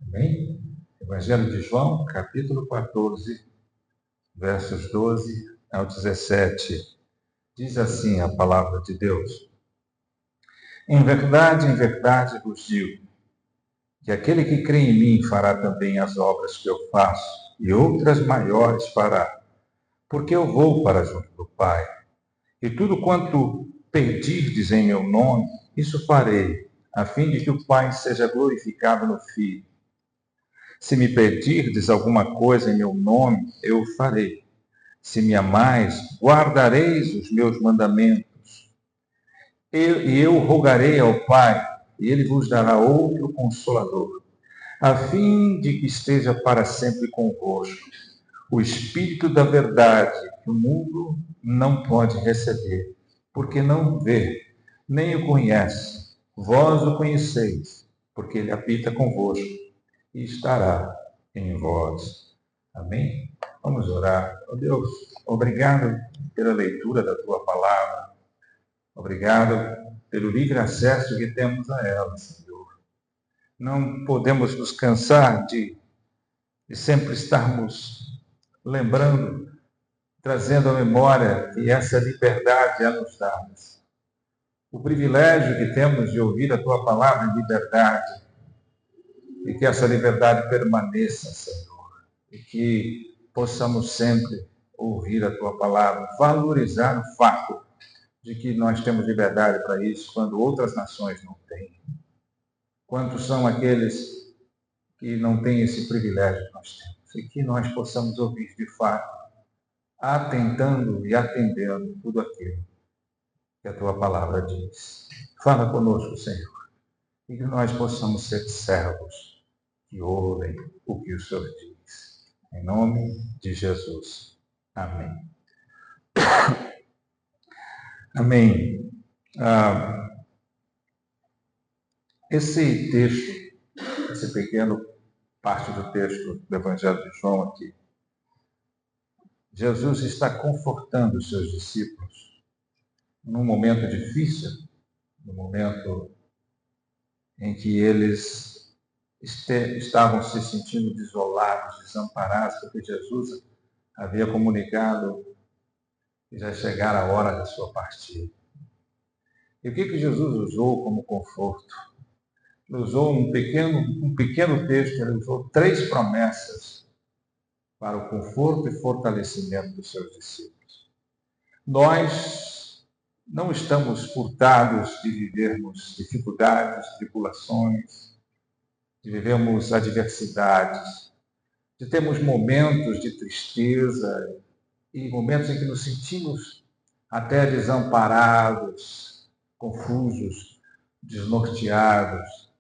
Amém? Evangelho de João, capítulo 14, versos 12 ao 17. Diz assim a palavra de Deus: em verdade vos digo, que aquele que crê em mim fará também as obras que eu faço, e outras maiores fará, porque eu vou para junto do Pai. E tudo quanto pedirdes em meu nome, isso farei, a fim de que o Pai seja glorificado no Filho. Se me pedirdes alguma coisa em meu nome, eu o farei. Se me amais, guardareis os meus mandamentos. Eu rogarei ao Pai, e ele vos dará outro consolador, a fim de que esteja para sempre convosco. O Espírito da verdade, que o mundo não pode receber, porque não o vê, nem o conhece. Vós o conheceis, porque ele habita convosco e estará em vós. Amém? Vamos orar. Oh Deus, obrigado pela leitura da tua palavra. Obrigado pelo livre acesso que temos a ela, Senhor. Não podemos nos cansar de sempre estarmos lembrando, trazendo à memória que essa liberdade é nos dada. O privilégio que temos de ouvir a tua palavra em liberdade, e que essa liberdade permaneça, Senhor, e que possamos sempre ouvir a tua palavra, valorizar o fato de que nós temos liberdade para isso, quando outras nações não têm. Quantos são aqueles que não têm esse privilégio que nós temos? E que nós possamos ouvir de fato, atentando e atendendo tudo aquilo que a tua palavra diz. Fala conosco, Senhor, e que nós possamos ser servos que ouvem o que o Senhor diz. Em nome de Jesus. Amém. Amém. Esse texto, esse pequeno parte do texto do Evangelho de João aqui, Jesus está confortando os seus discípulos num momento difícil, no momento em que eles estavam se sentindo desolados, desamparados, porque Jesus havia comunicado que já chegara a hora da sua partida. E o que Jesus usou como conforto? Ele usou um pequeno texto, ele usou 3 promessas para o conforto e fortalecimento dos seus discípulos. Nós não estamos furtados de vivermos dificuldades, tribulações, de vivermos adversidades, de termos momentos de tristeza e momentos em que nos sentimos até desamparados, confusos, desnorteados.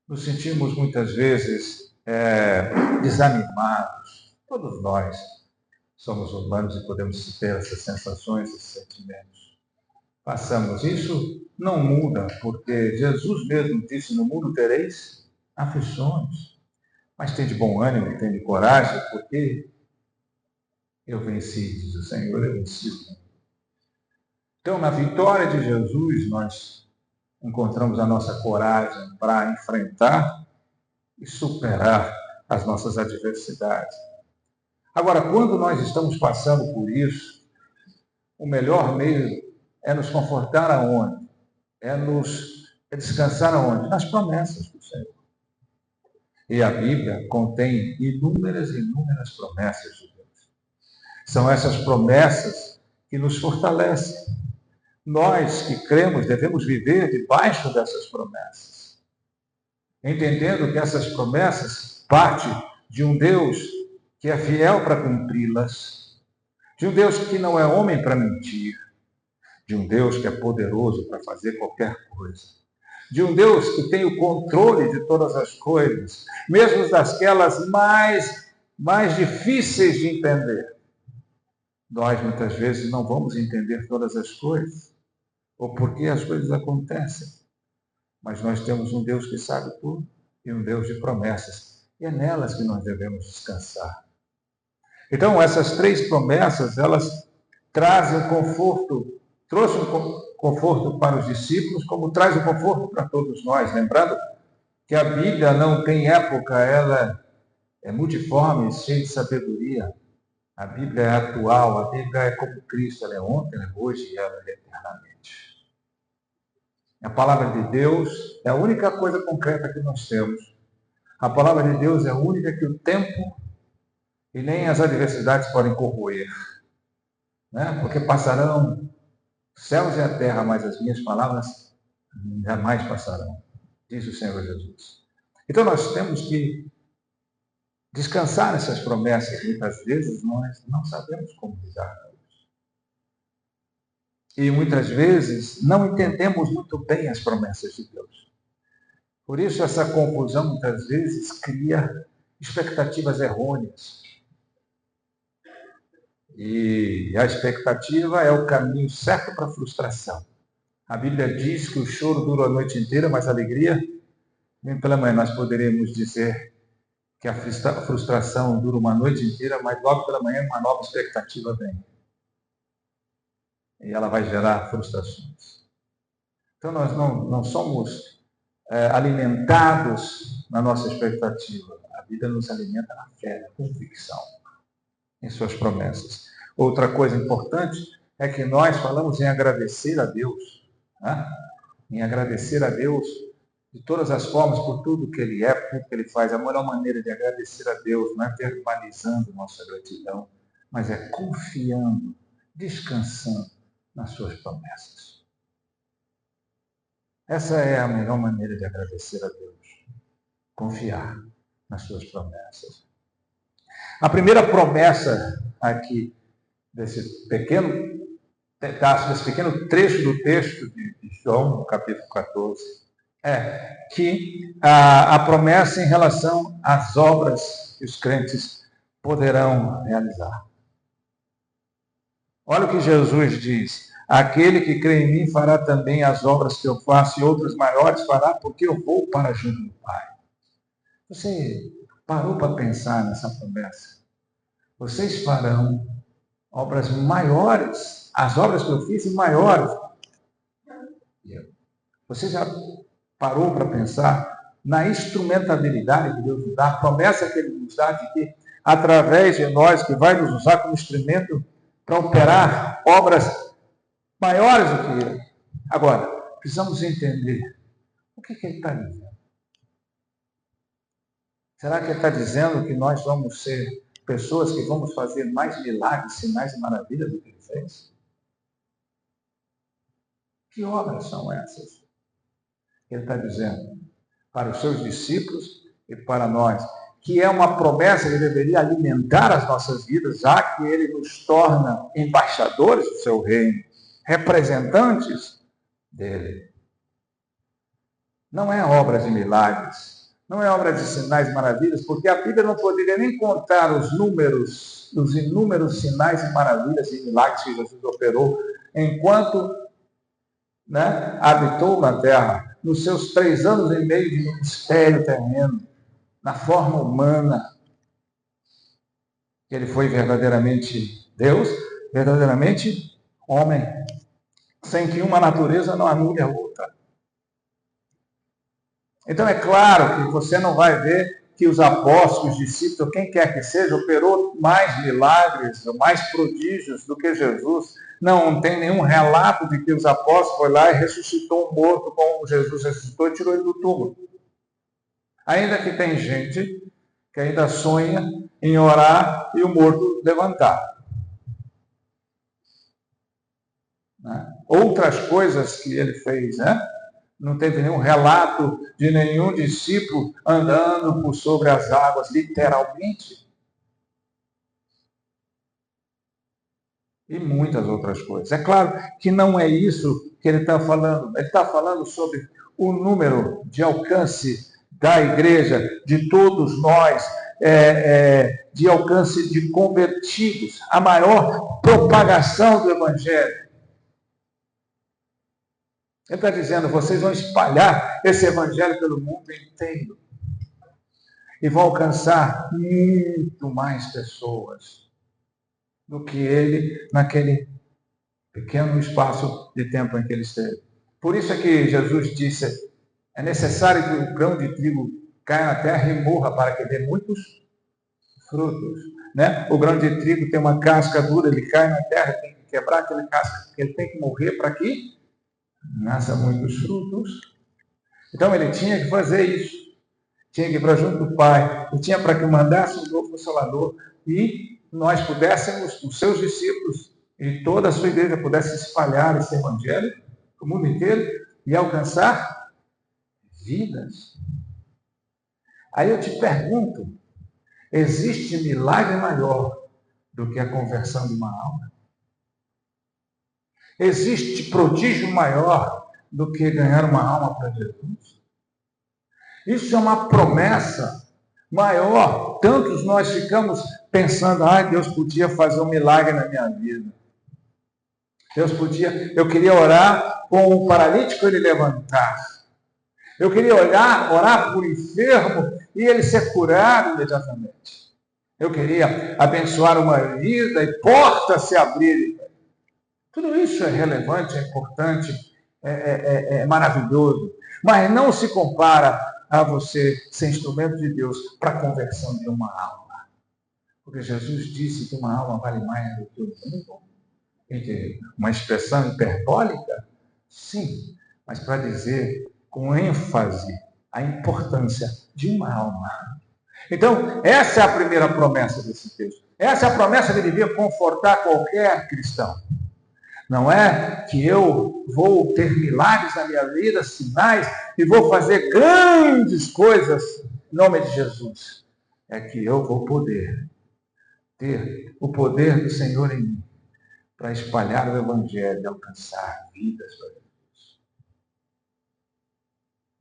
Nos sentimos muitas vezes desanimados. Todos nós somos humanos e podemos ter essas sensações, esses sentimentos. Passamos. Isso não muda, porque Jesus mesmo disse: no mundo tereis aflições, mas tem de bom ânimo, tem de coragem, porque eu venci, diz o Senhor, eu venci. Então, na vitória de Jesus, nós encontramos a nossa coragem para enfrentar e superar as nossas adversidades. Agora, quando nós estamos passando por isso, o melhor meio é nos confortar aonde? É descansar aonde? Nas promessas do Senhor. E a Bíblia contém inúmeras promessas de Deus. São essas promessas que nos fortalecem. Nós que cremos devemos viver debaixo dessas promessas, entendendo que essas promessas partem de um Deus que é fiel para cumpri-las, de um Deus que não é homem para mentir, de um Deus que é poderoso para fazer qualquer coisa, de um Deus que tem o controle de todas as coisas, mesmo daquelas mais difíceis de entender. Nós, muitas vezes, não vamos entender todas as coisas, ou por que as coisas acontecem, mas nós temos um Deus que sabe tudo e um Deus de promessas, e é nelas que nós devemos descansar. Então, essas 3 promessas, elas trazem um conforto, trouxe um conforto para os discípulos, como traz um conforto para todos nós. Lembrando que a Bíblia não tem época, ela é multiforme, cheia de sabedoria. A Bíblia é atual, a Bíblia é como Cristo, ela é ontem, ela é hoje e ela é eternamente. A palavra de Deus é a única coisa concreta que nós temos. A palavra de Deus é a única que o tempo e nem as adversidades podem corroer. Né? Porque passarão os céus e a terra, mas as minhas palavras jamais passarão, diz o Senhor Jesus. Então nós temos que descansar nessas promessas. Muitas vezes nós não sabemos como lidar com isso. E muitas vezes não entendemos muito bem as promessas de Deus. Por isso essa confusão muitas vezes cria expectativas errôneas. E a expectativa é o caminho certo para a frustração. A Bíblia diz que o choro dura a noite inteira, mas a alegria vem pela manhã. Nós poderíamos dizer que a frustração dura uma noite inteira, mas logo pela manhã uma nova expectativa vem. E ela vai gerar frustrações. Então nós não somos alimentados na nossa expectativa. A vida nos alimenta na fé, na convicção em suas promessas. Outra coisa importante é que nós falamos em agradecer a Deus. Né? Em agradecer a Deus de todas as formas, por tudo que Ele é, por tudo que Ele faz. A melhor maneira de agradecer a Deus não é verbalizando nossa gratidão, mas é confiando, descansando nas suas promessas. Essa é a melhor maneira de agradecer a Deus. Confiar nas suas promessas. A primeira promessa aqui desse pequeno trecho do texto de João, no capítulo 14, é que a promessa em relação às obras que os crentes poderão realizar. Olha o que Jesus diz: aquele que crê em mim fará também as obras que eu faço e outras maiores fará, porque eu vou para junto do Pai. Você parou para pensar nessa promessa? Vocês farão obras maiores, as obras que eu fiz e maiores. Você já parou para pensar na instrumentabilidade que Deus nos dá, a promessa que Ele nos dá de que, através de nós, que vai nos usar como instrumento para operar obras maiores do que Ele. Agora, precisamos entender o que Ele está dizendo. Será que Ele está dizendo que nós vamos ser pessoas que vamos fazer mais milagres, sinais e maravilhas do que Ele fez? Que obras são essas? Ele está dizendo para os seus discípulos e para nós, que é uma promessa que deveria alimentar as nossas vidas, já que Ele nos torna embaixadores do seu reino, representantes dele. Não é obra de milagres, não é obra de sinais e maravilhas, porque a Bíblia não poderia nem contar os inúmeros sinais e maravilhas e milagres que Jesus operou enquanto habitou na terra, nos seus 3 anos e meio de ministério terreno, na forma humana. Ele foi verdadeiramente Deus, verdadeiramente homem, sem que uma natureza não anule a outra. Então é claro que você não vai ver que os apóstolos, os discípulos, quem quer que seja, operou mais milagres, mais prodígios do que Jesus. Não tem nenhum relato de que os apóstolos foram lá e ressuscitou um morto como Jesus ressuscitou e tirou ele do túmulo. Ainda que tem gente que ainda sonha em orar e o morto levantar. Outras coisas que ele fez, não teve nenhum relato de nenhum discípulo andando por sobre as águas, literalmente. E muitas outras coisas. É claro que não é isso que ele está falando. Ele está falando sobre o número de alcance da igreja, de todos nós, de alcance de convertidos, a maior propagação do Evangelho. Ele está dizendo, vocês vão espalhar esse Evangelho pelo mundo inteiro. E vão alcançar muito mais pessoas do que ele naquele pequeno espaço de tempo em que ele esteve. Por isso é que Jesus disse É necessário que o grão de trigo caia na terra e morra para que dê muitos frutos. Né? O grão de trigo tem uma casca dura, ele cai na terra, tem que quebrar aquele casca, ele tem que morrer para que nasça muitos frutos. Então ele tinha que fazer isso. Tinha que ir para junto do Pai. E tinha para que mandasse um novo Consolador. E nós pudéssemos, os seus discípulos e toda a sua igreja pudesse espalhar esse evangelho no mundo inteiro e alcançar vidas. Aí eu te pergunto, existe milagre maior do que a conversão de uma alma? Existe prodígio maior do que ganhar uma alma para Jesus? Isso é uma promessa maior. Tantos nós ficamos pensando, Deus podia fazer um milagre na minha vida. Deus podia, eu queria orar com um paralítico ele levantar. Eu queria orar por um enfermo e ele ser curado imediatamente. Eu queria abençoar uma vida e portas se abrirem. Tudo isso é relevante, é importante, é maravilhoso. Mas não se compara a você ser instrumento de Deus para a conversão de uma alma. Porque Jesus disse que uma alma vale mais do que o mundo. Uma expressão hiperbólica? Sim, mas para dizer com ênfase a importância de uma alma. Então, essa é a primeira promessa desse texto. Essa é a promessa que devia confortar qualquer cristão. Não é que eu vou ter milagres na minha vida, sinais, e vou fazer grandes coisas em nome de Jesus. É que eu vou poder ter o poder do Senhor em mim para espalhar o Evangelho e alcançar vidas para Jesus.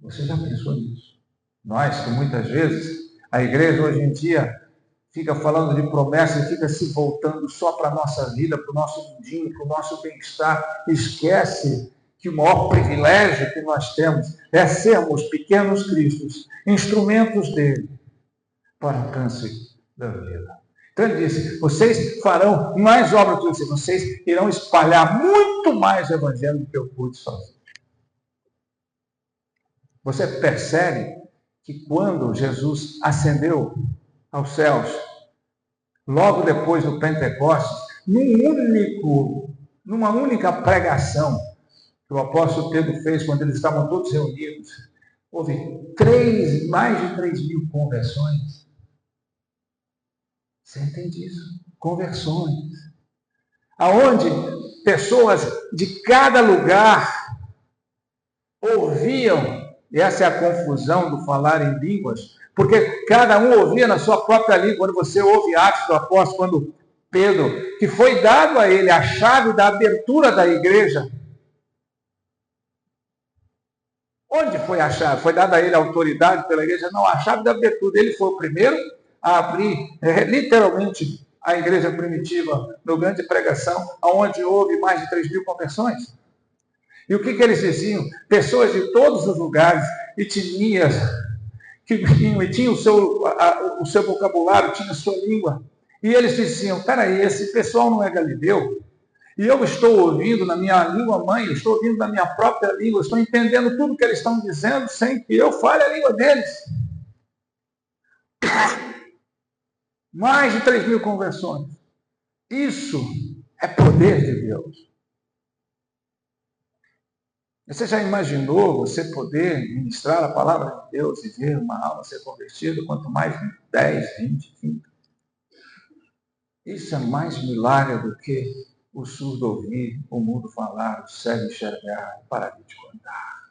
Você já pensou nisso? Nós, que muitas vezes, a igreja hoje em dia fica falando de promessas e fica se voltando só para a nossa vida, para o nosso mundinho, para o nosso bem-estar, esquece que o maior privilégio que nós temos é sermos pequenos cristos, instrumentos dele para o alcance da vida. Então ele disse, vocês farão mais obras que eu, vocês irão espalhar muito mais o evangelho do que eu pude fazer. Você percebe que quando Jesus ascendeu aos céus, logo depois do Pentecostes, numa única pregação que o apóstolo Pedro fez quando eles estavam todos reunidos, houve mais de 3.000 conversões. Você entende isso? Conversões. Aonde pessoas de cada lugar ouviam, e essa é a confusão do falar em línguas, porque cada um ouvia na sua própria língua. Quando você ouve Atos do Apóstolo, quando Pedro, que foi dado a ele a chave da abertura da igreja. Onde foi a chave? Foi dada a ele a autoridade pela igreja? Não, a chave da abertura. Ele foi o primeiro a abrir, literalmente, a igreja primitiva no grande pregação, onde houve mais de 3.000 conversões. E o que eles diziam? Pessoas de todos os lugares, etnias, que vinham e tinham o seu vocabulário, tinha a sua língua. E eles diziam, peraí, esse pessoal não é galileu? E eu estou ouvindo na minha língua mãe, eu estou ouvindo na minha própria língua, eu estou entendendo tudo que eles estão dizendo sem que eu fale a língua deles. Mais de 3.000 conversões. Isso é poder de Deus. Você já imaginou você poder ministrar a palavra de Deus e ver uma alma ser convertida, quanto mais 10, 20, 30? Isso é mais milagre do que o surdo ouvir, o mudo falar, o cego enxergar, o paralítico andar.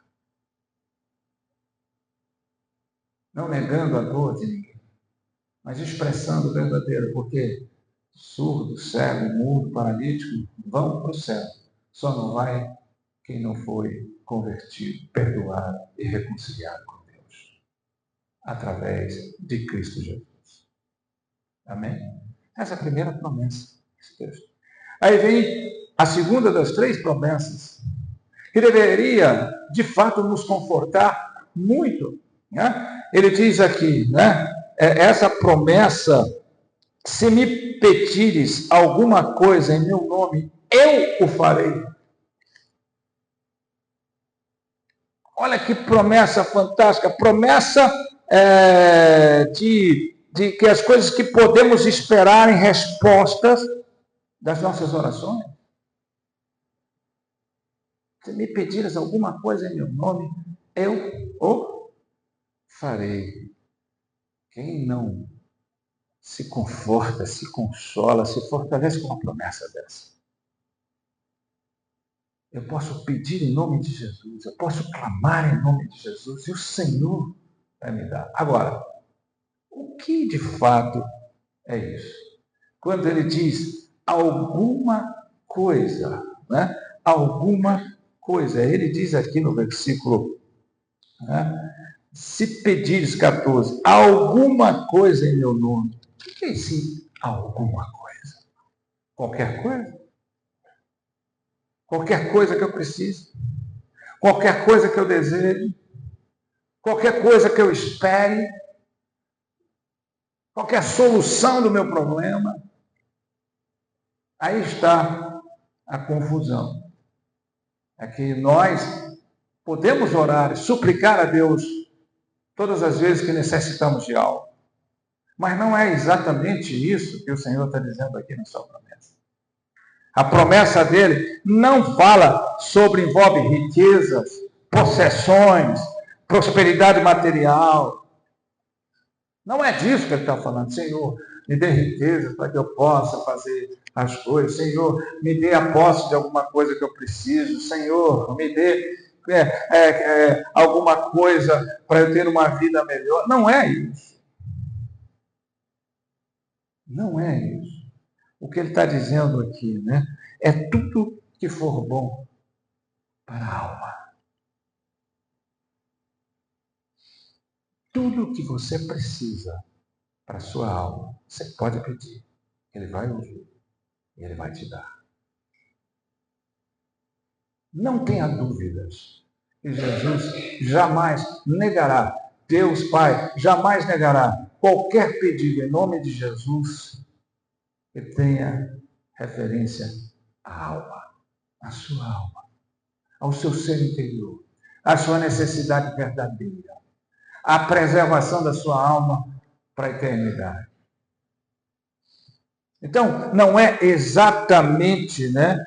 Não negando a dor de ninguém, mas expressando o verdadeiro, porque surdo, cego, mudo, paralítico vão para o céu. Só não vai quem não foi convertido, perdoado e reconciliado com Deus, através de Cristo Jesus. Amém? Essa é a primeira promessa desse texto. Aí vem a segunda das 3 promessas, que deveria, de fato, nos confortar muito. Né? Ele diz aqui, né? Essa promessa, se me pedires alguma coisa em meu nome, eu o farei. Olha que promessa fantástica, promessa de que as coisas que podemos esperar em respostas das nossas orações. Se me pedires alguma coisa em meu nome, eu o farei. Quem não se conforta, se consola, se fortalece com uma promessa dessa? Eu posso pedir em nome de Jesus, eu posso clamar em nome de Jesus, e o Senhor vai me dar. Agora, o que de fato é isso? Quando ele diz alguma coisa, né? Alguma coisa. Ele diz aqui no versículo, né? Se pedires 14, alguma coisa em meu nome. O que é esse alguma coisa? Qualquer coisa? Qualquer coisa que eu preciso? Qualquer coisa que eu deseje? Qualquer coisa que eu espere? Qualquer solução do meu problema? Aí está a confusão. É que nós podemos orar e suplicar a Deus todas as vezes que necessitamos de algo. Mas não é exatamente isso que o Senhor está dizendo aqui na sua promessa. A promessa dele não fala envolve riquezas, possessões, prosperidade material. Não é disso que ele está falando. Senhor, me dê riqueza para que eu possa fazer as coisas. Senhor, me dê a posse de alguma coisa que eu preciso. Senhor, me dê alguma coisa para eu ter uma vida melhor. Não é isso. Não é isso. O que ele está dizendo aqui, né? É tudo que for bom para a alma. Tudo que você precisa para a sua alma, você pode pedir. Ele vai ouvir e ele vai te dar. Não tenha dúvidas que Jesus jamais negará, Deus Pai jamais negará qualquer pedido em nome de Jesus que tenha referência à alma, à sua alma, ao seu ser interior, à sua necessidade verdadeira, à preservação da sua alma para a eternidade. Então, não é exatamente, né,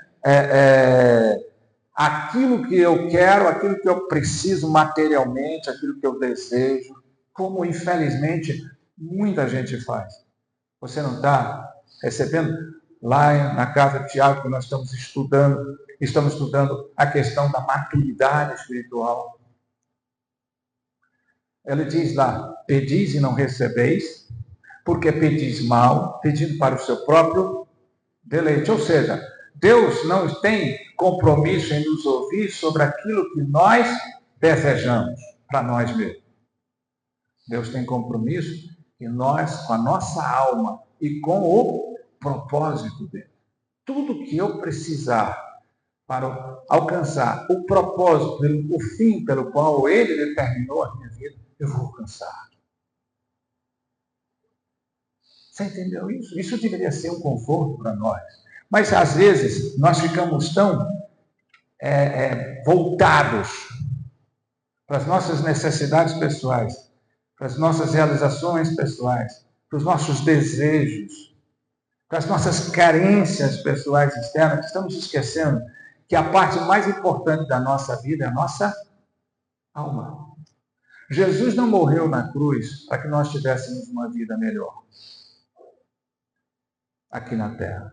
aquilo que eu quero, aquilo que eu preciso materialmente, aquilo que eu desejo, como infelizmente muita gente faz. Você não está recebendo? Lá na casa de Tiago, que nós estamos estudando a questão da maturidade espiritual. Ele diz lá, pedis e não recebeis, porque pedis mal, pedindo para o seu próprio deleite. Ou seja, Deus não tem compromisso em nos ouvir sobre aquilo que nós desejamos para nós mesmos. Deus tem compromisso em nós, com a nossa alma e com o propósito dele. Tudo que eu precisar para alcançar o propósito, o fim pelo qual ele determinou a minha vida, eu vou alcançar. Você entendeu isso? Isso deveria ser um conforto para nós. Mas, às vezes, nós ficamos tão voltados para as nossas necessidades pessoais, para as nossas realizações pessoais, para os nossos desejos, para as nossas carências pessoais externas, que estamos esquecendo que a parte mais importante da nossa vida é a nossa alma. Jesus não morreu na cruz para que nós tivéssemos uma vida melhor aqui na terra.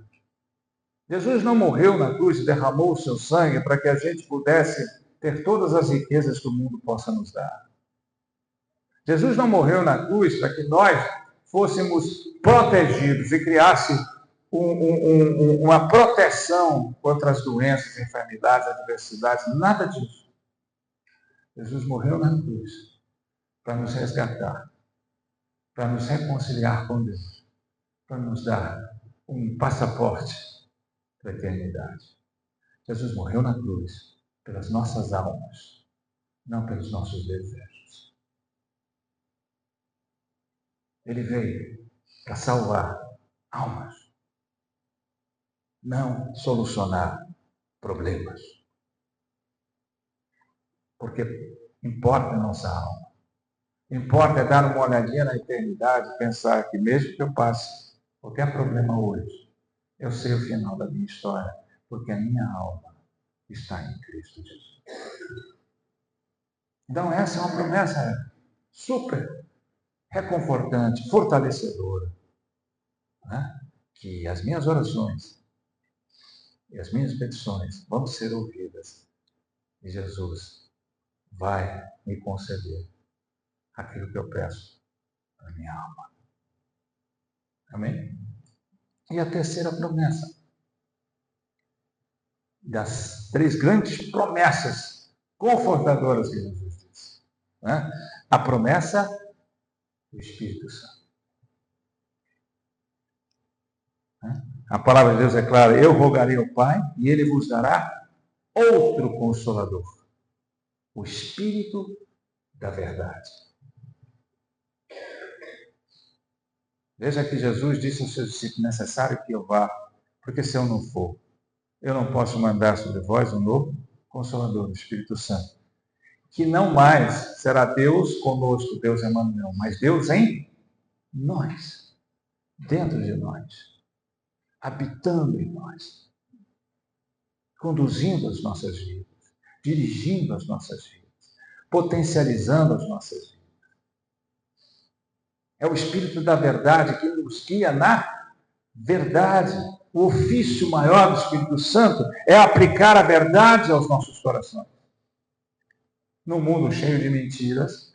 Jesus não morreu na cruz e derramou o seu sangue para que a gente pudesse ter todas as riquezas que o mundo possa nos dar. Jesus não morreu na cruz para que nós fôssemos protegidos e criasse uma proteção contra as doenças, enfermidades, adversidades, nada disso. Jesus morreu na cruz para nos resgatar, para nos reconciliar com Deus, para nos dar um passaporte para a eternidade. Jesus morreu na cruz pelas nossas almas, não pelos nossos desejos. Ele veio para salvar almas, não solucionar problemas. Porque Importa a nossa alma. Importa é dar uma olhadinha na eternidade e pensar que mesmo que eu passe qualquer problema hoje, eu sei o final da minha história, porque a minha alma está em Cristo Jesus. Então essa é uma promessa super reconfortante, fortalecedora, né? Que as minhas orações e as minhas petições vão ser ouvidas e Jesus vai me conceder aquilo que eu peço para minha alma. Amém? E a terceira promessa, das três grandes promessas confortadoras que Jesus disse, né? A promessa do Espírito Santo. A palavra de Deus é clara: eu rogarei ao Pai e Ele vos dará outro Consolador, o Espírito da verdade. Veja que Jesus disse aos seus discípulos: necessário que eu vá, porque se eu não for, eu não posso mandar sobre vós um novo Consolador, o Espírito Santo, que não mais será Deus conosco, Deus Emmanuel, mas Deus em nós, dentro de nós, habitando em nós, conduzindo as nossas vidas, dirigindo as nossas vidas, potencializando as nossas vidas. É o Espírito da verdade que nos guia na verdade. O ofício maior do Espírito Santo é aplicar a verdade aos nossos corações. Num mundo cheio de mentiras,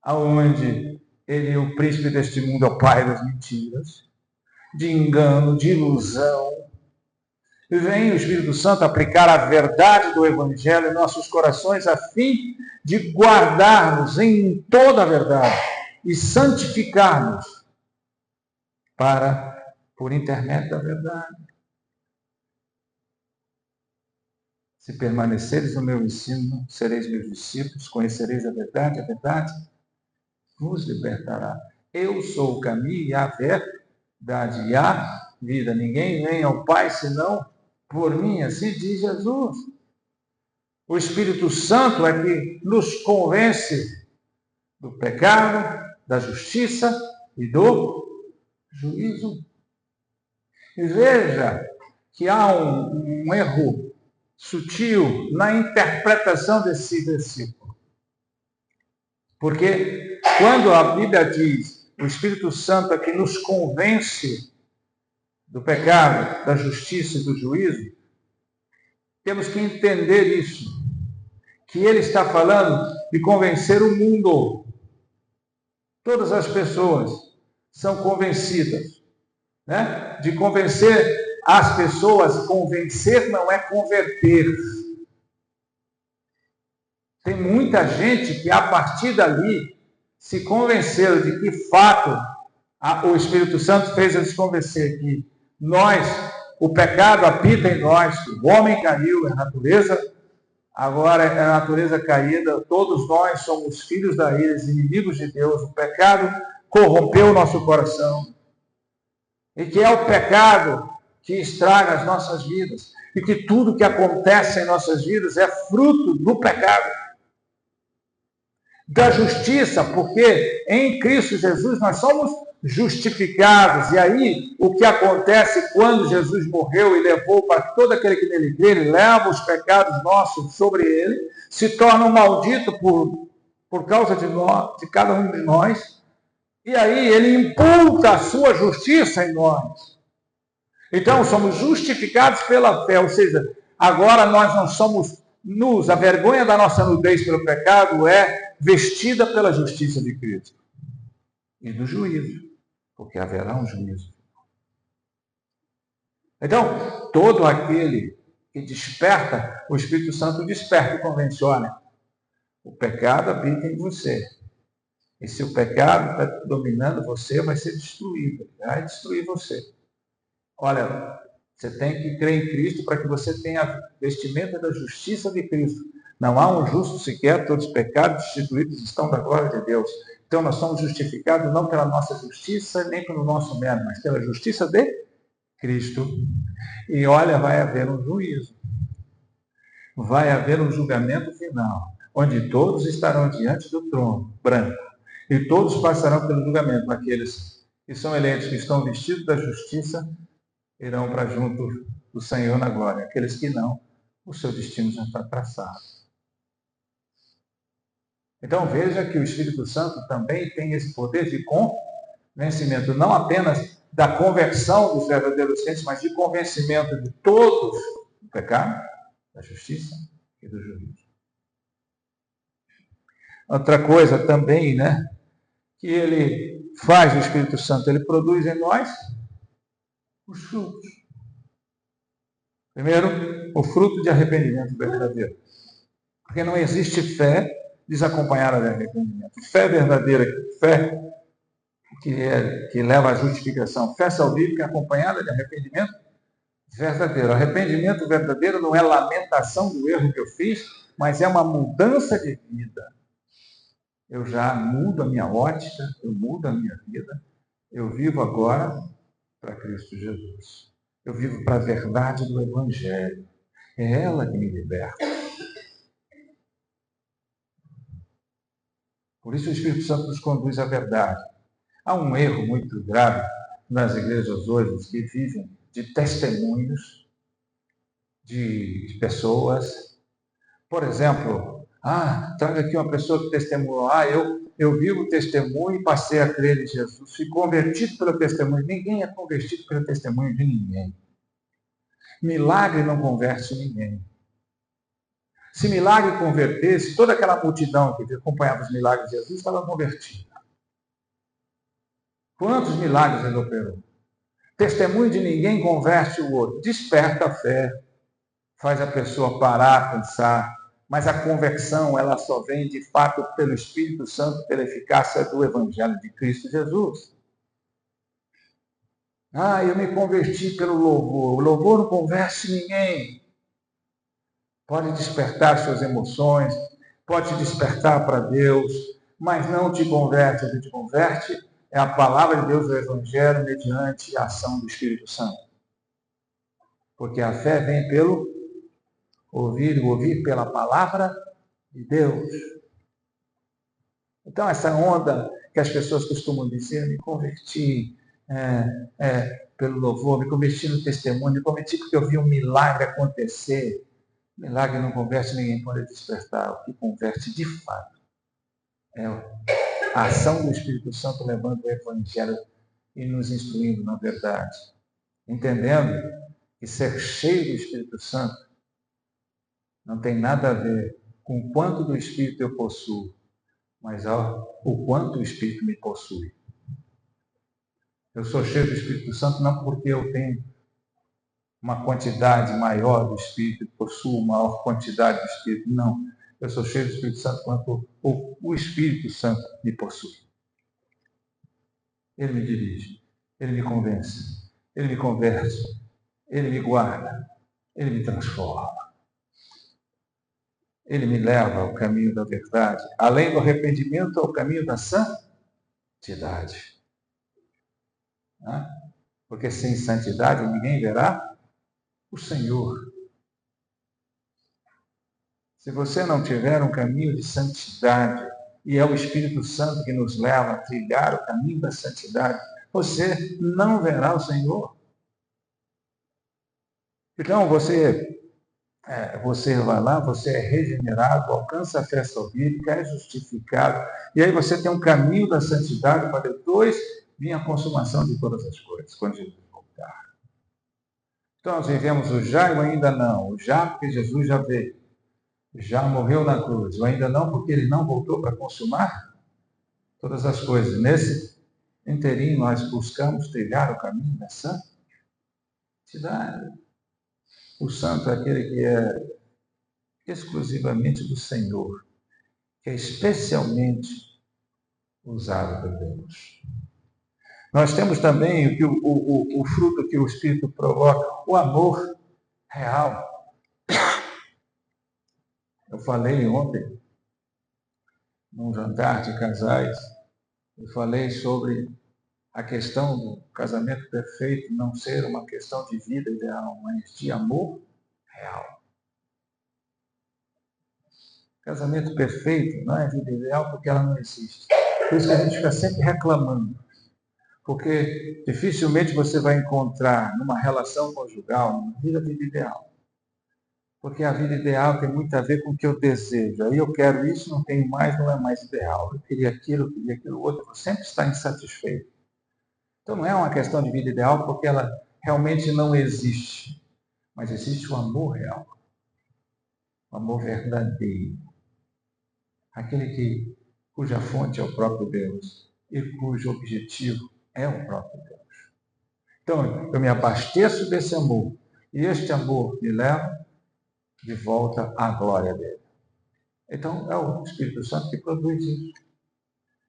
aonde ele, o príncipe deste mundo, é o pai das mentiras, de engano, de ilusão, e vem o Espírito Santo aplicar a verdade do Evangelho em nossos corações, a fim de guardarmos em toda a verdade e santificar-nos por intermédio da verdade. Se permaneceres no meu ensino, sereis meus discípulos, conhecereis a verdade vos libertará. Eu sou o caminho e a verdade e a vida. Ninguém vem ao Pai senão por mim, assim diz Jesus. O Espírito Santo é que nos convence do pecado, da justiça e do juízo. E veja que há um erro sutil na interpretação desse versículo. Porque quando a Bíblia diz o Espírito Santo é que nos convence do pecado, da justiça e do juízo, temos que entender isso, que ele está falando de convencer o mundo. Todas as pessoas são convencidas, né? De convencer as pessoas. Convencer não é converter. Tem muita gente que a partir dali se convenceu de que fato o Espírito Santo fez eles convencer que nós, o pecado habita em nós, o homem caiu, a natureza agora é a natureza caída, todos nós somos filhos da ira, inimigos de Deus, o pecado corrompeu o nosso coração. E que é o pecado que estraga as nossas vidas. E que tudo que acontece em nossas vidas é fruto do pecado. Da justiça, porque em Cristo Jesus nós somos justificados. E aí, o que acontece quando Jesus morreu e levou para todo aquele que nele crê, ele leva os pecados nossos sobre ele, se torna um maldito por causa de nós, de cada um de nós, e aí ele imputa a sua justiça em nós. Então, somos justificados pela fé, ou seja, agora nós não somos nus. A vergonha da nossa nudez pelo pecado é vestida pela justiça de Cristo. E do juízo, porque haverá um juízo. Então, todo aquele que desperta, o Espírito Santo desperta e convence: olha, o pecado habita em você. E se o pecado está dominando você, vai ser destruído, vai destruir você. Olha, você tem que crer em Cristo para que você tenha a vestimenta da justiça de Cristo. Não há um justo sequer, todos os pecados destituídos estão da glória de Deus. Então nós somos justificados não pela nossa justiça, nem pelo nosso mérito, mas pela justiça de Cristo. E olha, vai haver um juízo. Vai haver um julgamento final. onde todos estarão diante do trono branco, e todos passarão pelo julgamento. Aqueles que são eleitos, que estão vestidos da justiça, irão para junto do Senhor na glória. Aqueles que não, o seu destino já está traçado. Então veja que o Espírito Santo também tem esse poder de convencimento, não apenas da conversão dos verdadeiros crentes, mas de convencimento de todos do pecado, da justiça e do juízo. Outra coisa também, que ele faz, o Espírito Santo, ele produz em nós os frutos. Primeiro, o fruto de arrependimento verdadeiro. Porque não existe fé desacompanhada de arrependimento. Fé verdadeira, fé que leva à justificação. Fé salvífica acompanhada de arrependimento verdadeiro. Arrependimento verdadeiro não é lamentação do erro que eu fiz, mas é uma mudança de vida. Eu já mudo a minha ótica, eu mudo a minha vida. Eu vivo agora para Cristo Jesus. Eu vivo para a verdade do Evangelho. É ela que me liberta. Por isso o Espírito Santo nos conduz à verdade. Há um erro muito grave nas igrejas hoje que vivem de testemunhos de pessoas. Por exemplo, traga aqui uma pessoa que testemunhou. Eu vi o testemunho e passei a crer em Jesus. Fui convertido pelo testemunho. Ninguém é convertido pelo testemunho de ninguém. Milagre não converte ninguém. Se milagre convertesse, toda aquela multidão que acompanhava os milagres de Jesus estava convertida. Quantos milagres ele operou? Testemunho de ninguém converte o outro. Desperta a fé. Faz a pessoa parar, pensar. Mas a conversão, ela só vem, de fato, pelo Espírito Santo, pela eficácia do Evangelho de Cristo Jesus. Eu me converti pelo louvor. O louvor não converte ninguém. Pode despertar suas emoções, pode te despertar para Deus, mas não te converte. O que te converte é a palavra de Deus, o Evangelho, mediante a ação do Espírito Santo. Porque a fé vem pelo ouvir pela palavra de Deus. Então, essa onda que as pessoas costumam dizer, me converti pelo louvor, me converti no testemunho, me converti porque eu vi um milagre acontecer. Milagre não converte ninguém, pode despertar. O que converte de fato é a ação do Espírito Santo levando o Evangelho e nos instruindo na verdade. Entendendo que ser cheio do Espírito Santo não tem nada a ver com o quanto do Espírito eu possuo, mas o quanto o Espírito me possui. Eu sou cheio do Espírito Santo não porque eu tenho uma quantidade maior do Espírito, possuo maior quantidade do Espírito, não. Eu sou cheio do Espírito Santo quanto o Espírito Santo me possui. Ele me dirige, ele me convence, ele me converte, ele me guarda, ele me transforma. Ele me leva ao caminho da verdade, além do arrependimento, ao caminho da santidade. Porque sem santidade ninguém verá o Senhor. Se você não tiver um caminho de santidade, e é o Espírito Santo que nos leva a trilhar o caminho da santidade, você não verá o Senhor. Então você vai lá, você é regenerado, alcança a fé salvífica, é justificado, e aí você tem um caminho da santidade para depois vir a consumação de todas as coisas, quando Jesus voltar. Então nós vivemos o já e o ainda não. O já porque Jesus já veio, já morreu na cruz, o ainda não porque ele não voltou para consumar todas as coisas. Nesse inteirinho nós buscamos trilhar o caminho da santidade. O santo é aquele que é exclusivamente do Senhor, que é especialmente usado por Deus. Nós temos também o fruto que o Espírito provoca, o amor real. Eu falei ontem, num jantar de casais, eu falei sobre a questão do casamento perfeito não ser uma questão de vida ideal, mas de amor real. Casamento perfeito não é vida ideal porque ela não existe. Por isso que a gente fica sempre reclamando. Porque dificilmente você vai encontrar numa relação conjugal uma vida ideal. Porque a vida ideal tem muito a ver com o que eu desejo. Aí eu quero isso, não tenho mais, não é mais ideal. Eu queria aquilo outro. Eu sempre está insatisfeito. Então não é uma questão de vida ideal porque ela realmente não existe. Mas existe o amor real. O amor verdadeiro. Aquele cuja fonte é o próprio Deus e cujo objetivo é o próprio Deus. Então, eu me abasteço desse amor e este amor me leva de volta à glória dele. Então, é o Espírito Santo que produz isso.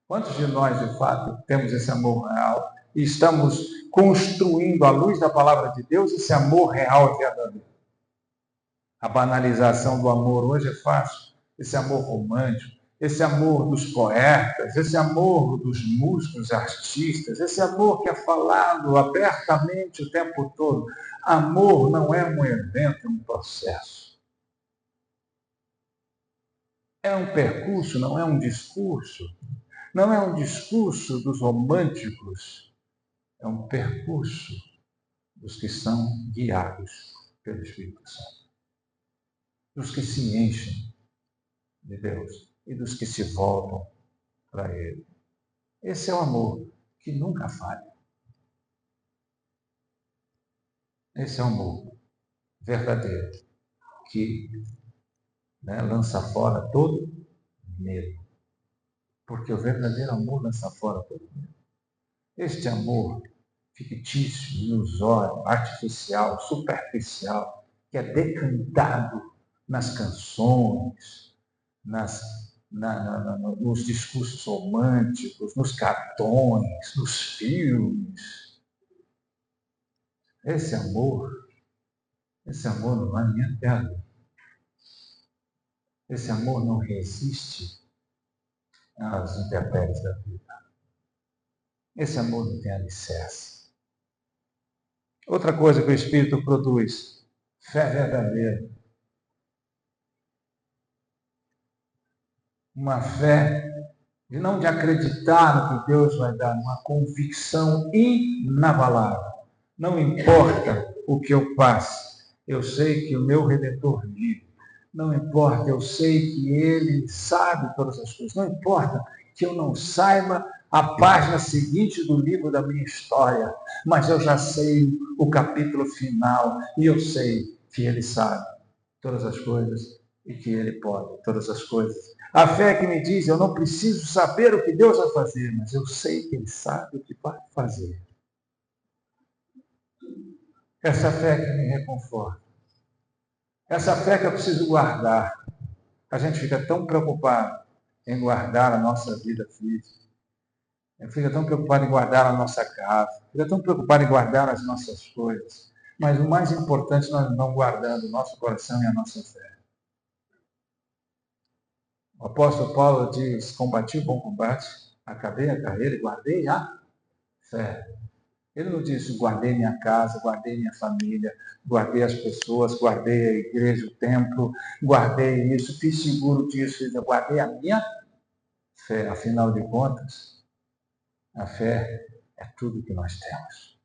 Quantos de nós, de fato, temos esse amor real e estamos construindo, à luz da palavra de Deus, esse amor real e verdadeiro? A banalização do amor hoje é fácil. Esse amor romântico, esse amor dos poetas, esse amor dos músicos, artistas, esse amor que é falado abertamente o tempo todo. Amor não é um evento, é um processo. É um percurso, não é um discurso. Não é um discurso dos românticos, é um percurso dos que são guiados pelo Espírito Santo. Dos que se enchem de Deus e dos que se voltam para Ele. Esse é o amor que nunca falha. Esse é o amor verdadeiro que lança fora todo medo. Porque o verdadeiro amor lança fora todo medo. Este amor fictício, ilusório, artificial, superficial, que é decantado nas canções, nos discursos românticos, nos cartões, nos filmes. Esse amor não há nem terra. Esse amor não resiste às intempéries da vida. Esse amor não tem alicerce. Outra coisa que o Espírito produz, fé verdadeira. Uma fé não de acreditar no que Deus vai dar, uma convicção inabalável. Não importa o que eu passe, eu sei que o meu Redentor vive. Não importa, eu sei que Ele sabe todas as coisas. Não importa que eu não saiba a página seguinte do livro da minha história, mas eu já sei o capítulo final e eu sei que Ele sabe todas as coisas e que Ele pode todas as coisas. A fé que me diz, eu não preciso saber o que Deus vai fazer, mas eu sei que Ele sabe o que vai fazer. Essa fé que me reconforta. Essa fé que eu preciso guardar. A gente fica tão preocupado em guardar a nossa vida física. Fica tão preocupado em guardar a nossa casa. Fica tão preocupado em guardar as nossas coisas. Mas o mais importante, nós não estamos guardando o nosso coração e a nossa fé. O apóstolo Paulo diz, combati o bom combate, acabei a carreira e guardei a fé. Ele não diz, guardei minha casa, guardei minha família, guardei as pessoas, guardei a igreja, o templo, guardei isso, fiz seguro disso, eu guardei a minha fé. Afinal de contas, a fé é tudo que nós temos.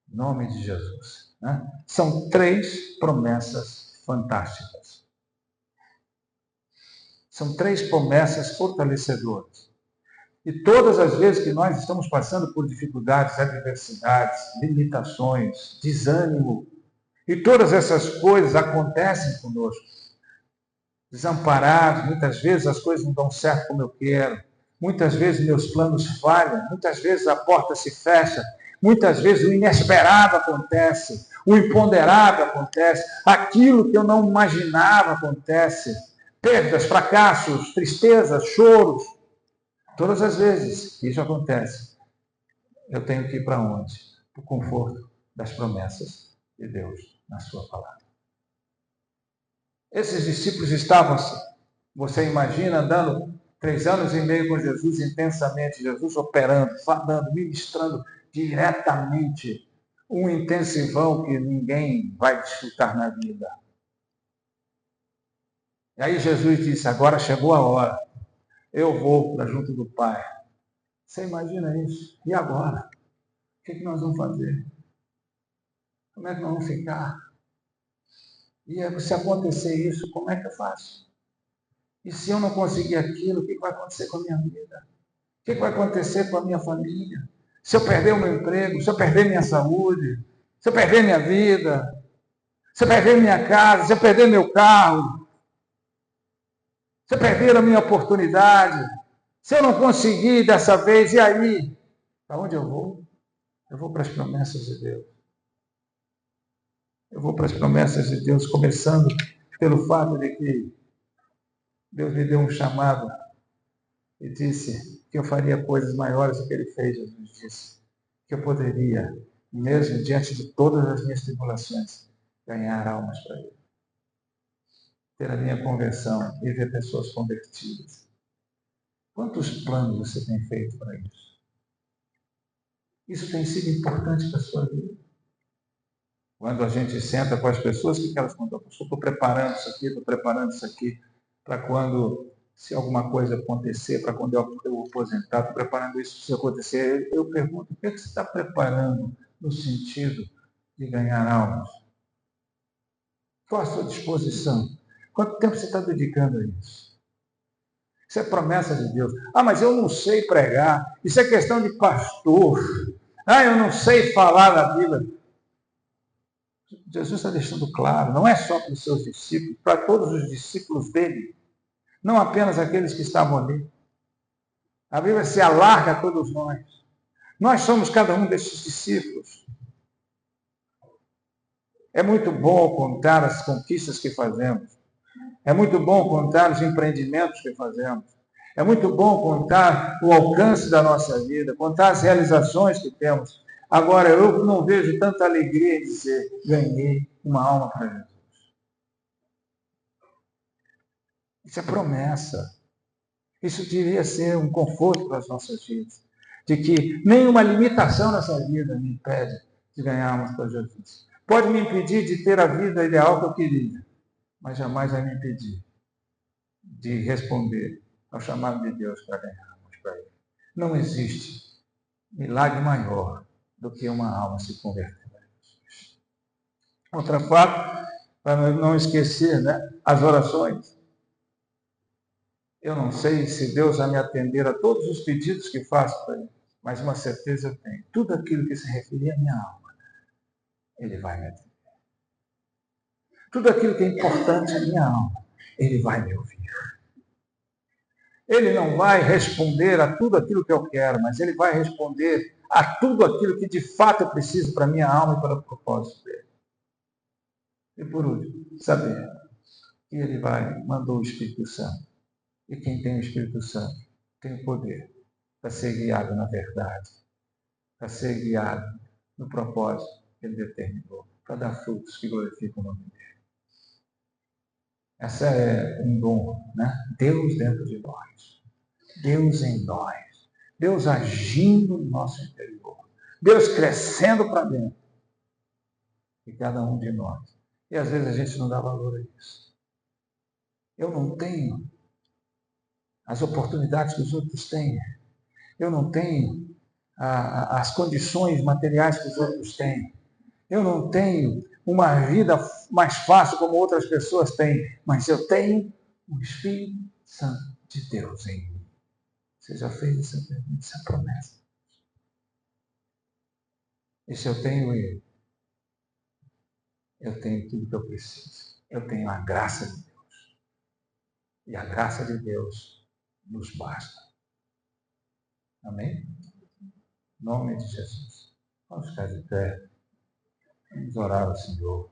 Em nome de Jesus. Né? São 3 promessas fantásticas. São 3 promessas fortalecedoras. E todas as vezes que nós estamos passando por dificuldades, adversidades, limitações, desânimo, e todas essas coisas acontecem conosco. Desamparados, muitas vezes as coisas não dão certo como eu quero, muitas vezes meus planos falham, muitas vezes a porta se fecha, muitas vezes o inesperado acontece, o imponderável acontece, aquilo que eu não imaginava acontece, perdas, fracassos, tristezas, choros. Todas as vezes que isso acontece, eu tenho que ir para onde? Para o conforto das promessas de Deus na sua palavra. Esses discípulos estavam assim. Você imagina andando 3 anos e meio com Jesus intensamente, Jesus operando, falando, ministrando diretamente um intensivão que ninguém vai desfrutar na vida. E aí Jesus disse, agora chegou a hora, eu vou para junto do Pai. Você imagina isso? E agora? O que nós vamos fazer? Como é que nós vamos ficar? E se acontecer isso, como é que eu faço? E se eu não conseguir aquilo, o que vai acontecer com a minha vida? O que vai acontecer com a minha família? Se eu perder o meu emprego, se eu perder minha saúde, se eu perder minha vida, se eu perder minha casa, se eu perder meu carro, se eu perder a minha oportunidade, se eu não conseguir dessa vez, e aí? Para onde eu vou? Eu vou para as promessas de Deus. Eu vou para as promessas de Deus, começando pelo fato de que Deus me deu um chamado e disse que eu faria coisas maiores do que Ele fez. Jesus disse que eu poderia, mesmo diante de todas as minhas tribulações, ganhar almas para Ele. Ter a minha conversão e ver pessoas convertidas. Quantos planos você tem feito para isso? Isso tem sido importante para a sua vida. Quando a gente senta com as pessoas, o que elas contam? Estou preparando isso aqui, para quando, se alguma coisa acontecer, para quando eu aposentar, estou preparando isso se acontecer. Eu pergunto, o que você está preparando no sentido de ganhar almas? Qual a sua disposição? Quanto tempo você está dedicando a isso? Isso é promessa de Deus. Ah, mas eu não sei pregar. Isso é questão de pastor. Ah, eu não sei falar da Bíblia. Jesus está deixando claro, não é só para os seus discípulos, para todos os discípulos dele, não apenas aqueles que estavam ali. A Bíblia se alarga a todos nós. Nós somos cada um desses discípulos. É muito bom contar as conquistas que fazemos. É muito bom contar os empreendimentos que fazemos. É muito bom contar o alcance da nossa vida, contar as realizações que temos. Agora, eu não vejo tanta alegria em dizer, ganhei uma alma para Jesus. Isso é promessa. Isso devia ser um conforto para as nossas vidas. De que nenhuma limitação nessa vida me impede de ganharmos para Jesus. Pode me impedir de ter a vida ideal que eu queria, mas jamais vai me impedir de responder ao chamado de Deus para ganharmos para Ele. Não existe milagre maior do que uma alma se converter a Jesus. Outro fato, para não esquecer, as orações. Eu não sei se Deus vai me atender a todos os pedidos que faço para Ele, mas uma certeza eu tenho. Tudo aquilo que se referir à minha alma, Ele vai me atender. Tudo aquilo que é importante à minha alma, Ele vai me ouvir. Ele não vai responder a tudo aquilo que eu quero, mas Ele vai responder a tudo aquilo que de fato eu preciso para a minha alma e para o propósito dEle. E por último, saber que Ele mandou o Espírito Santo. E quem tem o Espírito Santo tem o poder para ser guiado na verdade, para ser guiado no propósito que Ele determinou, para dar frutos que glorificam o nome dEle. Essa é um dom, Deus dentro de nós. Deus em nós. Deus agindo no nosso interior. Deus crescendo para dentro. E cada um de nós. E às vezes a gente não dá valor a isso. Eu não tenho as oportunidades que os outros têm. Eu não tenho as condições materiais que os outros têm. Eu não tenho uma vida mais fácil como outras pessoas têm. Mas eu tenho o Espírito Santo de Deus em mim. Você já fez essa pergunta, essa promessa? E se eu tenho Ele, eu tenho tudo que eu preciso. Eu tenho a graça de Deus. E a graça de Deus nos basta. Amém? Em nome de Jesus. Vamos ficar de pé. Vamos orar ao Senhor.